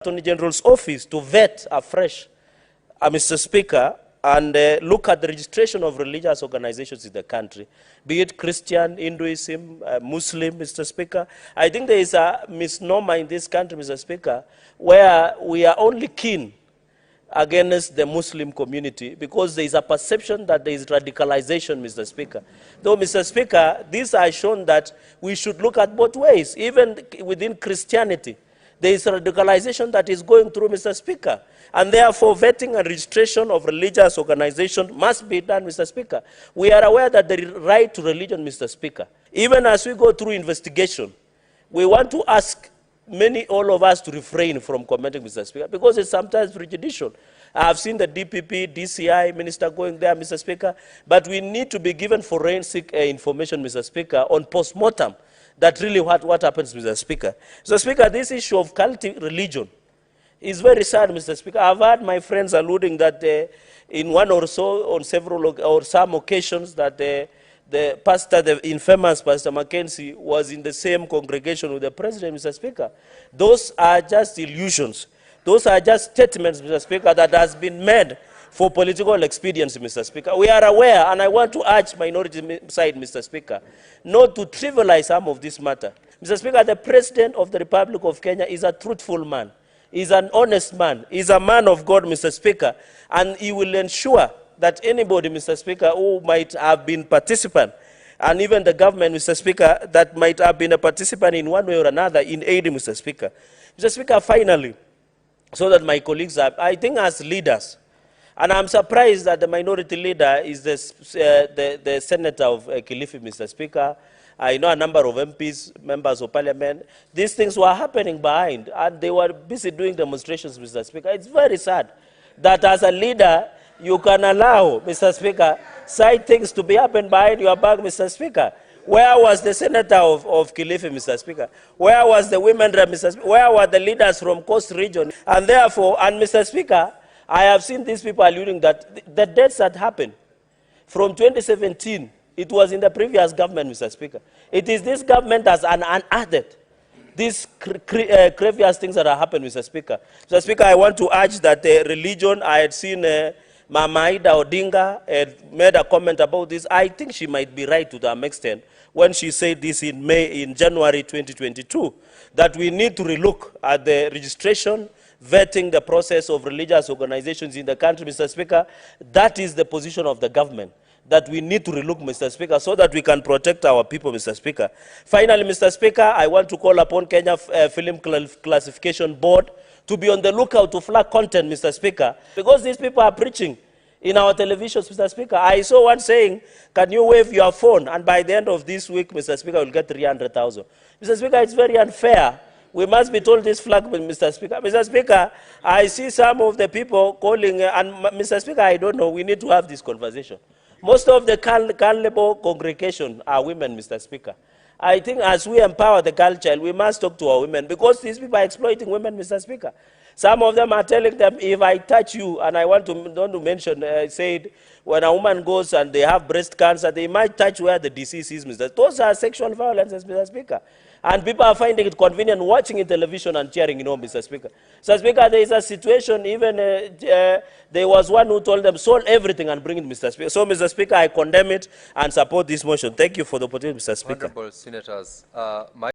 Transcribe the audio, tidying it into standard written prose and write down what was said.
Attorney General's office to vet afresh, Mr. Speaker, and look at the registration of religious organizations in the country, be it Christian, Hinduism, Muslim, Mr. Speaker. I think there is a misnomer in this country, Mr. Speaker, where we are only keen against the Muslim community because there is a perception that there is radicalization, Mr. Speaker. Though, Mr. Speaker, these are shown that we should look at both ways, even within Christianity. There is radicalization that is going through, Mr. Speaker. And therefore, vetting and registration of religious organizations must be done, Mr. Speaker. We are aware that the right to religion, Mr. Speaker, even as we go through investigation, we want to ask all of us to refrain from commenting, Mr. Speaker, because it's sometimes prejudicial. I have seen the DPP, DCI minister going there, Mr. Speaker, but we need to be given forensic information, Mr. Speaker, on post-mortem. That really what happens, Mr. Speaker. Mr. Speaker, this issue of cult religion is very sad, Mr. Speaker. I've heard my friends alluding that in one or so, on several or some occasions, that the pastor, the infamous Pastor Mackenzie, was in the same congregation with the president, Mr. Speaker. Those are just illusions. Those are just statements, Mr. Speaker, that has been made for political expediency, Mr. Speaker. We are aware, and I want to urge minority side, Mr. Speaker, not to trivialize some of this matter. Mr. Speaker, the President of the Republic of Kenya is a truthful man. He's an honest man. He's a man of God, Mr. Speaker, and he will ensure that anybody, Mr. Speaker, who might have been participant, and even the government, Mr. Speaker, that might have been a participant in one way or another in aiding, Mr. Speaker. Mr. Speaker, finally, so that my colleagues are, I think as leaders, and I'm surprised that the minority leader is the senator of Kilifi, Mr. Speaker. I know a number of MPs, members of parliament. These things were happening behind, and they were busy doing demonstrations, Mr. Speaker. It's very sad that as a leader, you can allow, Mr. Speaker, side things to be happening behind your back, Mr. Speaker. Where was the senator of Kilifi, Mr. Speaker? Where was the women rep, Mr. Speaker? Where were the leaders from Coast Region? And therefore, and Mr. Speaker, I have seen these people alluding that the deaths that happened from 2017, it was in the previous government, Mr. Speaker. It is this government that has unadded these grievous things that are happening, Mr. Speaker. Mr. Speaker, I want to urge that religion, I had seen Mama Odinga had made a comment about this. I think she might be right to some extent when she said this in January 2022, that we need to relook at the registration, vetting the process of religious organizations in the country, Mr. Speaker. That is the position of the government, that we need to relook, Mr. Speaker, so that we can protect our people, Mr. Speaker. Finally, Mr. Speaker, I want to call upon Kenya Film Classification Board to be on the lookout to flag content, Mr. Speaker, because these people are preaching in our televisions, Mr. Speaker. I saw one saying, can you wave your phone? And by the end of this week, Mr. Speaker, we'll get 300,000. Mr. Speaker, it's very unfair. We must be told this flag, Mr. Speaker. Mr. Speaker, I see some of the people calling, and Mr. Speaker, I don't know, we need to have this conversation. Most of the Carnival congregation are women, Mr. Speaker. I think as we empower the girl child, we must talk to our women, because these people are exploiting women, Mr. Speaker. Some of them are telling them, if I touch you, and I want to mention, said, when a woman goes and they have breast cancer, they might touch where the disease is, Mr. Those are sexual violences, Mr. Speaker. And people are finding it convenient watching in television and cheering, Mr. Speaker. Mr. Speaker, there is a situation, even there was one who told them, sold everything and bring it, Mr. Speaker. So, Mr. Speaker, I condemn it and support this motion. Thank you for the opportunity, Mr. Speaker. Honorable Senators,